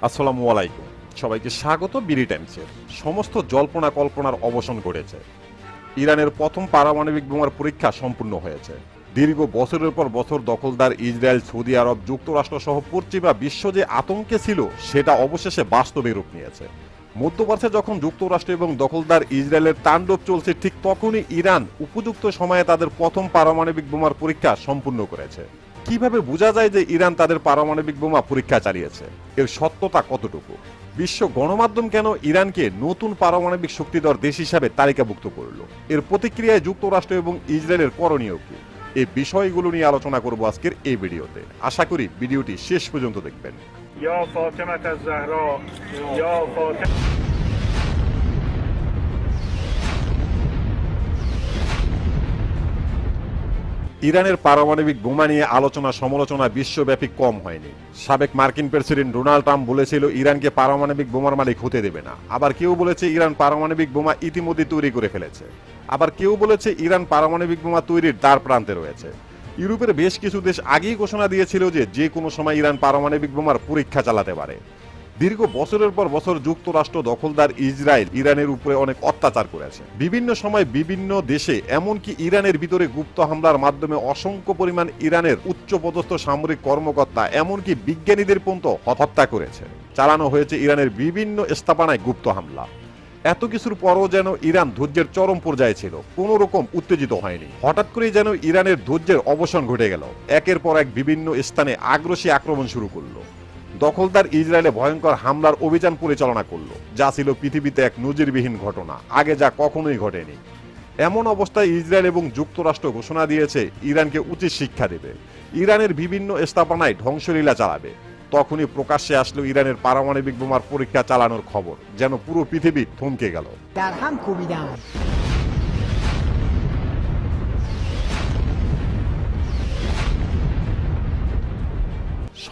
আসসালামু আলাইকুম, সবাইকে স্বাগত বিডি টাইমসের। সমস্ত জল্পনা কল্পনার অবসান ঘটেছে। ইরানের প্রথম পারমাণবিক বোমার পরীক্ষা সম্পূর্ণ হয়েছে। দীর্ঘ বছরের পর বছর দখলদার ইসরায়েল, সৌদি আরব, যুক্তরাষ্ট্র সহ পশ্চিমা বিশ্ব যে আতঙ্কে ছিল সেটা অবশেষে বাস্তবে রূপ নিয়েছে। মধ্যপ্রাচ্যে যখন যুক্তরাষ্ট্র এবং দখলদার ইসরায়েলের তাণ্ডব চলছে, ঠিক তখনই ইরান উপযুক্ত সময়ে তাদের প্রথম পারমাণবিক বোমার পরীক্ষা সম্পূর্ণ করেছে। কিভাবে বোঝা যায় যে ইরান তাদের পারমাণবিক বোমা পরীক্ষা চালিয়েছে? এর সত্যতা কতটুকু? বিশ্ব গণমাধ্যম কেন ইরানকে নতুন পারমাণবিক শক্তিধর দেশ হিসাবে তালিকাভুক্ত করল? এর প্রতিক্রিয়ায় যুক্তরাষ্ট্র এবং ইসরায়েলের করণীয় কি? এই বিষয়গুলো নিয়ে আলোচনা করব আজকের এই ভিডিওতে। আশা করি ভিডিওটি শেষ পর্যন্ত দেখবেন। يا فاطمة الزهراء يا فاطمة ইরানের পারমাণবিক বোমা নিয়ে আলোচনা সমালোচনা বিশ্বব্যাপী কম হয়নি। সাবেক মার্কিন প্রেসিডেন্ট ডোনাল্ড ট্রাম্প বলেছিল ইরানকে পারমাণবিক বোমার মালিক হতে দেবে না। আবার কেউ বলেছে ইরান পারমাণবিক বোমা ইতিমধ্যে তৈরি করে ফেলেছে। আবার কেউ বলেছে ইরান পারমাণবিক বোমা তৈরির দ্বার প্রান্তে রয়েছে। ইউরোপের বেশ কিছু দেশ আগেই ঘোষণা দিয়েছিল যে কোনো সময় ইরান পারমাণবিক বোমার পরীক্ষা চালাতে পারে। দীর্ঘ বছরের পর বছর যুক্তরাষ্ট্র, দখলদার ইসরায়েল ইরানের উপরে অনেক অত্যাচার করেছে। বিভিন্ন সময় বিভিন্ন দেশে, এমনকি ইরানের ভিতরে গুপ্ত হামলার মাধ্যমে অসংখ্য পরিমাণ ইরানের উচ্চপদস্থ সামরিক কর্মকর্তা, এমনকি বিজ্ঞানীদের পর্যন্ত হত্যা করেছে। চালানো হয়েছে ইরানের বিভিন্ন স্থাপনায় গুপ্ত হামলা। এত কিছুর পরও যেন ইরান ধৈর্যের চরম পর্যায়ে ছিল, কোনো রকম উত্তেজিত হয়নি। হঠাৎ করেই যেন ইরানের ধৈর্যের অবসান ঘটে গেল। একের পর এক বিভিন্ন স্থানে আগ্রাসী আক্রমণ শুরু করলো। দখলদার ইসরায়েলে ভয়ঙ্কর হামলার অভিযান পরিচালনা করলো, যা ছিল পৃথিবীতে এক নজিরবিহীন ঘটনা, আগে যা কখনোই ঘটেনি। এমন অবস্থায় ইসরায়েল এবং যুক্তরাষ্ট্র ঘোষণা দিয়েছে ইরানকে উচিত শিক্ষা দেবে, ইরানের বিভিন্ন স্থাপনায় ধ্বংসলীলা চালাবে। তখনই প্রকাশ্যে আসলো ইরানের পারমাণবিক বোমার পরীক্ষা চালানোর খবর, যেন পুরো পৃথিবী থমকে গেল। يرحمكم بدان.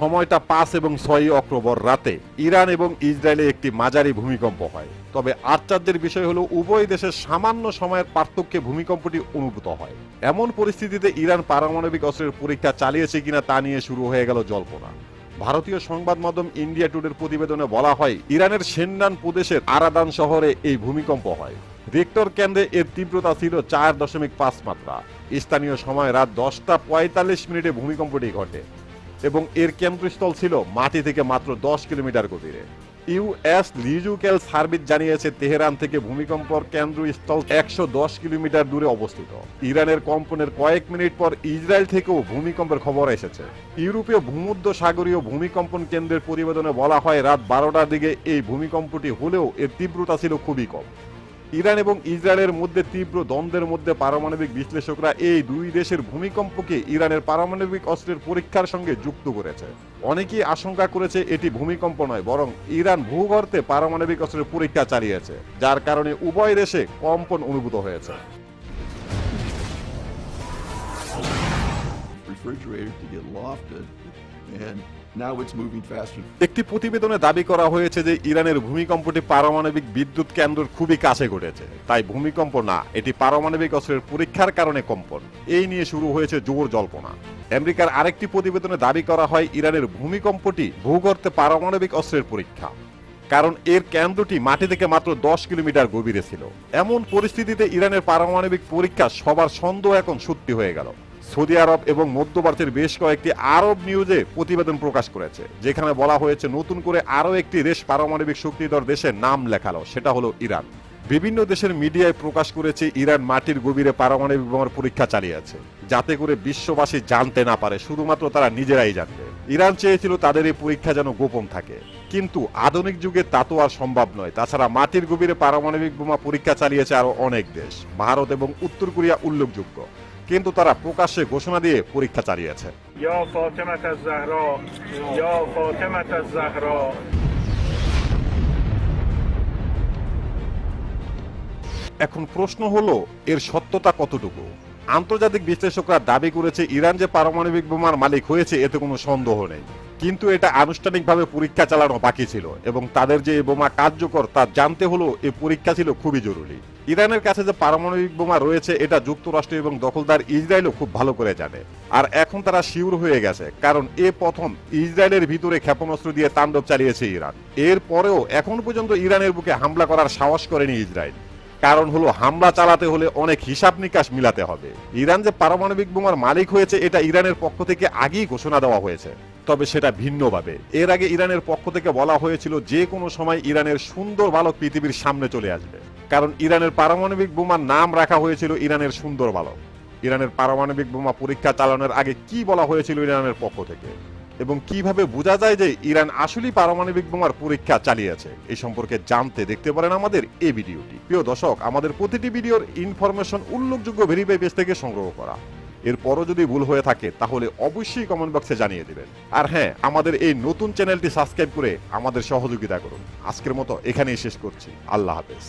সময়টা 5 এবং 6 অক্টোবর রাতে ইরান এবং ইসরায়েলে একটি মাঝারি ভূমিকম্প হয়। তবে আশ্চর্যের বিষয় হলো উভয় দেশের সামান্য সময়ের পার্থক্যে ভূমিকম্পটি অনুভূত হয়। এমন পরিস্থিতিতে ইরান পারমাণবিক অস্ত্রের পরীক্ষা চালিয়েছে কিনা তা নিয়ে শুরু হয়ে গেল জল্পনা। ভারতীয় সংবাদ মাধ্যম ইন্ডিয়া টুডের প্রতিবেদনে বলা হয়, ইরানের সেননান প্রদেশের আরাদান শহরে এই ভূমিকম্প হয়। রিক্টর কেন্দ্রে এর তীব্রতা ছিল 4.5 মাত্রা। স্থানীয় সময় রাত 10:45 ভূমিকম্পটি ঘটে এবং এর কেন্দ্রস্থল ছিল মাটি থেকে মাত্র 10 কিলোমিটার গভীরে। ইউএস লিজুক্যাল সার্ভিস জানিয়েছে তেহরান থেকে ভূমিকম্পর কেন্দ্রস্থল 110 কিলোমিটার দূরে অবস্থিত। ইরানের কম্পনের কয়েক মিনিট পর ইসরায়েল থেকেও ভূমিকম্পের খবর এসেছে। ইউরোপীয় ভূমধ্য সাগরীয় ভূমিকম্পন কেন্দ্রের প্রতিবেদনে বলা হয়, রাত 12টার দিকে এই ভূমিকম্পটি হলেও এর তীব্রতা ছিল খুবই কম। ইরান এবং ইসরায়েলের মধ্যে তীব্র দ্বন্দ্বের মধ্যে পারমাণবিক বিশ্লেষকরা এই দুই দেশের ভূমিকম্পকে ইরানের পারমাণবিক অস্ত্রের পরীক্ষার সঙ্গে যুক্ত করেছে। অনেকেই আশঙ্কা করেছে এটি ভূমিকম্প নয়, বরং ইরান ভূগর্ভে পারমাণবিক অস্ত্রের পরীক্ষা চালিয়েছে, যার কারণে উভয় দেশে কম্পন অনুভূত হয়েছে। refrigerator to get lofted, and now it's moving faster. একটি প্রতিবেদনে দাবি করা হয়েছে যে ইরানের ভূমিকম্পটি পারমাণবিক বিদ্যুৎ কেন্দ্রের খুবই কাছে ঘটেছে, তাই ভূমিকম্প না, এটি পারমাণবিক অস্ত্রের পরীক্ষার কারণে কম্পন। এই নিয়ে শুরু হয়েছে জোর জল্পনা। আমেরিকার আরেকটি প্রতিবেদনে দাবি করা হয় ইরানের ভূমিকম্পটি ভূগর্ভে পারমাণবিক অস্ত্রের পরীক্ষা, কারণ এর কেন্দ্রটি মাটি থেকে মাত্র 10 কিলোমিটার গভীরে ছিল। এমন পরিস্থিতিতে ইরানের পারমাণবিক পরীক্ষা সবার সন্দেহ এখন সত্যি হয়ে গেল। সৌদি আরব এবং মধ্যপ্রাচ্যের বেশ কয়েকটি আরব নিউজে প্রতিবেদন প্রকাশ করেছে, যেখানে বলা হয়েছে নতুন করে আরও একটি দেশ পারমাণবিক শক্তিধর দেশের নাম লেখালো, সেটা হলো ইরান। বিভিন্ন দেশের মিডিয়ায় প্রকাশ করেছে ইরান মাটির গভীরে পারমাণবিক বোমার পরীক্ষা চালিয়েছে, যাতে করে বিশ্ববাসী জানতে না পারে, শুধুমাত্র তারা নিজেরাই জানবে। ইরান চেয়েছিল তাদের এই পরীক্ষা যেন গোপন থাকে, কিন্তু আধুনিক যুগে তা তো আর সম্ভব নয়। তাছাড়া মাটির গভীরে পারমাণবিক বোমা পরীক্ষা চালিয়েছে আরো অনেক দেশ, ভারত এবং উত্তর কোরিয়া উল্লেখযোগ্য, কিন্তু তারা প্রকাশ্যে ঘোষণা দিয়ে পরীক্ষা চালিয়েছে। يا فاطمة الزهراء يا فاطمة الزهراء এখন প্রশ্ন হলো এর সত্যতা কতটুকু? আন্তর্জাতিক বিশ্লেষকরা দাবি করেছে ইরান যে পারমাণবিক বোমার মালিক হয়েছে এতে কোনো সন্দেহ নেই। কিন্তু এটা আনুষ্ঠানিকভাবে পরীক্ষা চালানো বাকি ছিল এবং তাদের যে এই বোমা কার্যকর তা জানতে হলো এই পরীক্ষা ছিল খুবই জরুরি। ইরানের কাছে যে পারমাণবিক বোমা রয়েছে এটা যুক্তরাষ্ট্র এবং দখলদার ইসরায়েলও খুব ভালো করে জানে। আর এখন তারা শিওর হয়ে গেছে, কারণ এ প্রথম ইসরায়েলের ভিতরে ক্ষেপণাস্ত্র দিয়ে তাণ্ডব চালিয়েছে ইরান। এর পরেও এখন পর্যন্ত ইরানের বুকে হামলা করার সাহস করেনি ইসরায়েল। কারণ হলো হামলা চালাতে হলে অনেক হিসাব নিকাশ মিলাতে হবে। ইরান যে পারমাণবিক বোমার মালিক হয়েছে এটা ইরানের পক্ষ থেকে আগেই ঘোষণা দেওয়া হয়েছে, তবে সেটা ভিন্নভাবে। এর আগে ইরানের পক্ষ থেকে বলা হয়েছিল যে কোনো সময় ইরানের সুন্দর বালক পৃথিবীর সামনে চলে আসবে, কারণ ইরানের পারমাণবিক বোমার নাম রাখা হয়েছিল ইরানের সুন্দর বালক। ইরানের পারমাণবিক বোমা পরীক্ষা চালানোর আগে কি বলা হয়েছিল ইরানের পক্ষ থেকে এবং কিভাবে বোঝা যায় যে ইরান আসলেই পারমাণবিক বোমার পরীক্ষা চালিয়েছে, এই সম্পর্কে জানতে দেখতে পারেন আমাদের এই ভিডিওটি। প্রিয় দর্শক, আমাদের প্রতিটি ভিডিওর ইনফরমেশন উল্লেখযোগ্য ভেরিফাই পেজ থেকে সংগ্রহ করা। এরপরও যদি ভুল হয়ে থাকে তাহলে অবশ্যই কমেন্ট বক্সে জানিয়ে দিবেন। আর হ্যাঁ, আমাদের এই নতুন চ্যানেলটি সাবস্ক্রাইব করে আমাদের সহযোগিতা করুন। আজকের মতো এখানেই শেষ করছি। আল্লাহ হাফেজ।